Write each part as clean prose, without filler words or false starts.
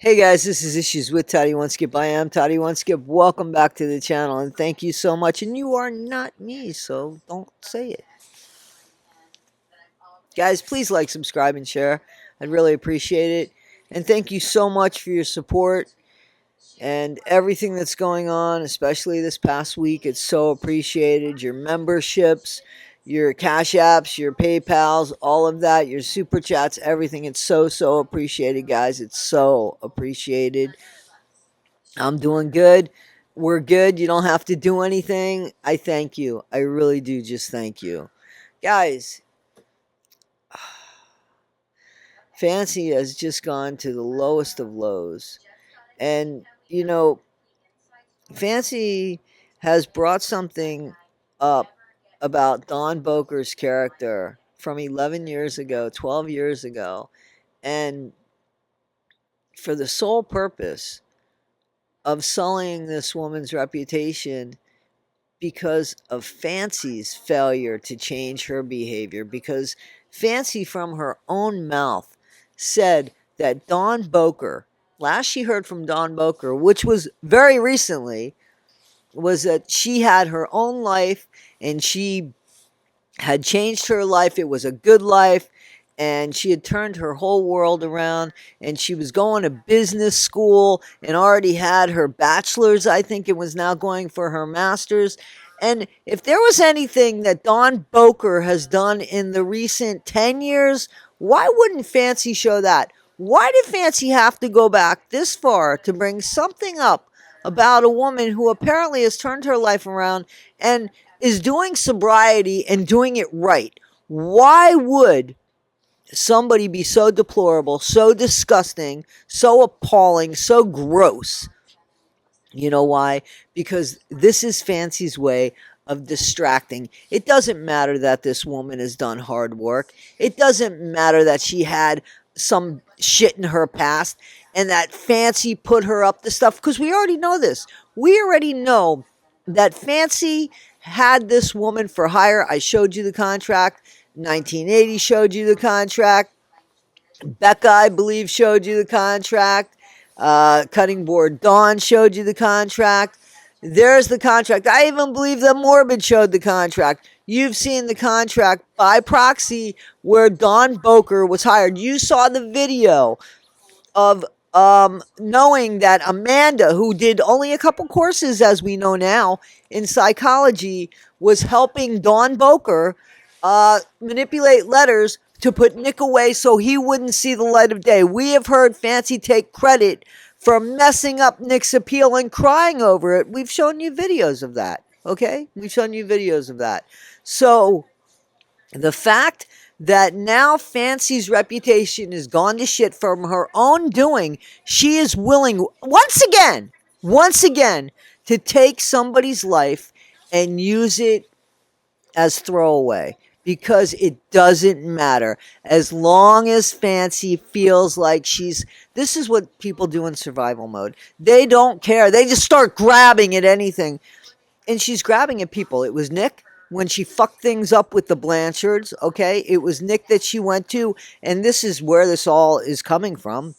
Hey guys, this is Issues with Toddy One Skip. I am Toddy One Skip. Welcome back to the channel and thank you so much. And you are not me, so don't say it. Guys, please like, subscribe, and share. I'd really appreciate it. And thank you so much for your support and everything that's going on, especially this past week. It's so appreciated. Your memberships, your Cash Apps, your PayPals, all of that, your Super Chats, everything. It's so appreciated, guys. It's so appreciated. I'm doing good. We're good. You don't have to do anything. I thank you. I really do just thank you. Guys, Fancy has just gone to the lowest of lows. And, Fancy has brought something up about Don Bowker's character from 11 years ago, 12 years ago. And for the sole purpose of sullying this woman's reputation because of Fancy's failure to change her behavior. Because Fancy, from her own mouth, said that Don Bowker, last she heard from Don Bowker, which was very recently, was that she had her own life and she had changed her life. It was a good life. And she had turned her whole world around, and she was going to business school and already had her bachelor's. I think it was now going for her master's. And if there was anything that Don Bowker has done in the recent 10 years, why wouldn't Fancy show that? Why did Fancy have to go back this far to bring something up about a woman who apparently has turned her life around and is doing sobriety and doing it right? Why would somebody be so deplorable, so disgusting, so appalling, so gross? You know why? Because this is Fancy's way of distracting. It doesn't matter that this woman has done hard work. It doesn't matter that she had some shit in her past and that Fancy put her up to stuff, because we already know this. We already know that Fancy had this woman for hire. I showed you the contract. 1980 showed you the contract. Becca, I believe, showed you the contract. Cutting Board Dawn showed you the contract. There's the contract. I even believe that Morbid showed the contract. You've seen the contract by proxy where Don Bowker was hired. You saw the video of knowing that Amanda, who did only a couple courses, as we know now, in psychology, was helping Don Bowker manipulate letters to put Nick away so he wouldn't see the light of day. We have heard Fancy take credit for messing up Nick's appeal and crying over it. We've shown you videos of that, okay? We've shown you videos of that. So the fact that now Fancy's reputation has gone to shit from her own doing, she is willing once again, to take somebody's life and use it as throwaway, because it doesn't matter. As long as Fancy feels like this is what people do in survival mode. They don't care. They just start grabbing at anything. And she's grabbing at people. It was Nick when she fucked things up with the Blanchards, okay? It was Nick that she went to, and this is where this all is coming from.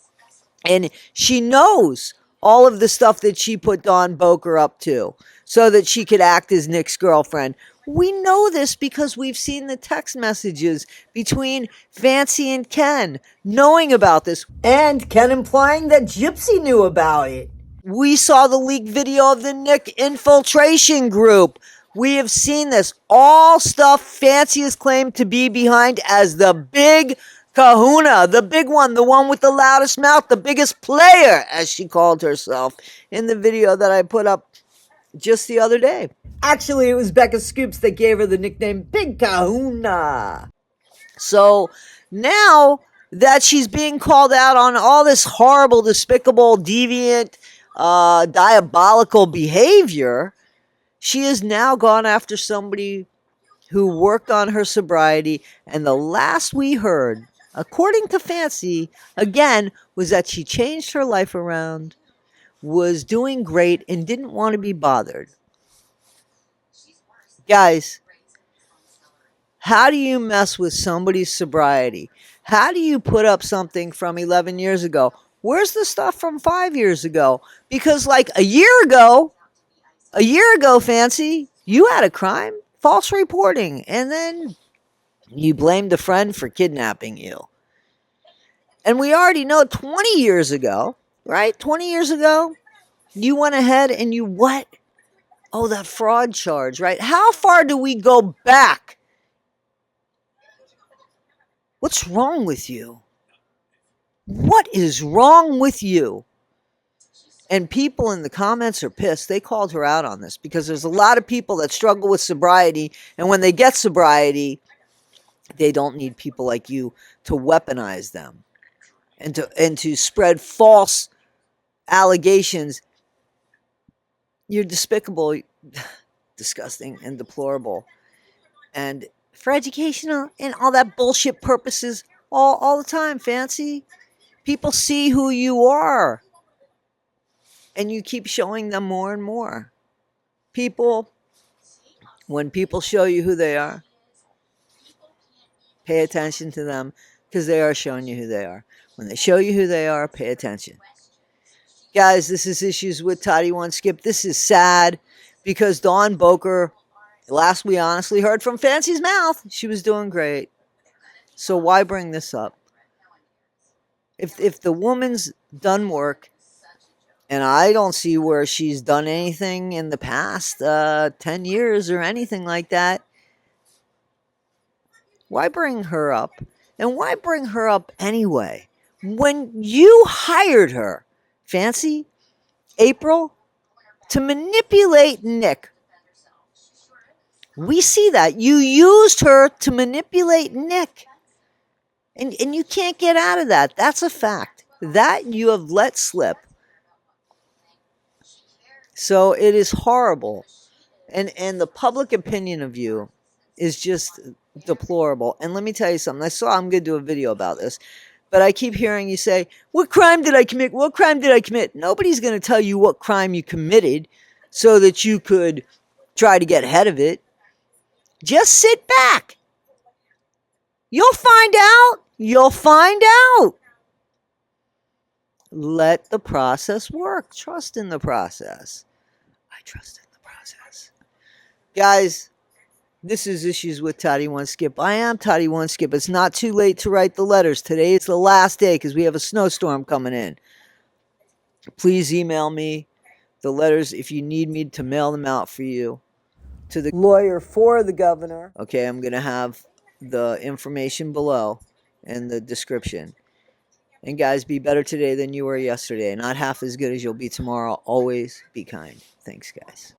And she knows all of the stuff that she put Don Bowker up to so that she could act as Nick's girlfriend. We know this because we've seen the text messages between Fancy and Ken knowing about this, and Ken implying that Gypsy knew about it. We saw the leaked video of the Nick infiltration group. We have seen this. All stuff Fancy is claimed to be behind as the big kahuna, the big one, the one with the loudest mouth, the biggest player, as she called herself in the video that I put up just the other day. Actually, it was Becca Scoops that gave her the nickname Big Kahuna. So now that she's being called out on all this horrible, despicable, deviant, diabolical behavior, she has now gone after somebody who worked on her sobriety. And the last we heard, according to Fancy, again, was that she changed her life around, was doing great, and didn't want to be bothered. Guys, how do you mess with somebody's sobriety? How do you put up something from 11 years ago Where's the stuff from 5 years ago? Because like a year ago, Fancy, you had a crime, false reporting, and then you blamed a friend for kidnapping you. And we already know 20 years ago, right? 20 years ago, you went ahead and you what? Oh, that fraud charge, right? How far do we go back? What's wrong with you? What is wrong with you? And people in the comments are pissed. They called her out on this because there's a lot of people that struggle with sobriety. And when they get sobriety, they don't need people like you to weaponize them and to spread false allegations. You're despicable, disgusting, and deplorable. And for educational and all that bullshit purposes, all the time, Fancy. People see who you are. And you keep showing them more and more. People, when people show you who they are, pay attention to them because they are showing you who they are. When they show you who they are, pay attention. Guys, this is Issues with Toddy One Skip. This is sad because Dawn Bowker, last we honestly heard from Fancy's mouth, she was doing great. So why bring this up? If the woman's done work, and I don't see where she's done anything in the past 10 years or anything like that, why bring her up? And why bring her up anyway? When you hired her, Fancy, April, to manipulate Nick. We see that. You used her to manipulate Nick. And you can't get out of that. That's a fact. That you have let slip. So it is horrible. And the public opinion of you is just deplorable. And let me tell you something. I'm going to do a video about this. But I keep hearing you say, what crime did I commit? What crime did I commit? Nobody's going to tell you what crime you committed so that you could try to get ahead of it. Just sit back. You'll find out. You'll find out. Let the process work. Trust in the process. I trust in the process. Guys, this is Issues with Toddy One Skip. I am Toddy One Skip. It's not too late to write the letters. Today is the last day because we have a snowstorm coming in. Please email me the letters if you need me to mail them out for you. To the lawyer for the governor. Okay, I'm going to have the information below in the description. And guys, be better today than you were yesterday. Not half as good as you'll be tomorrow. Always be kind. Thanks, guys.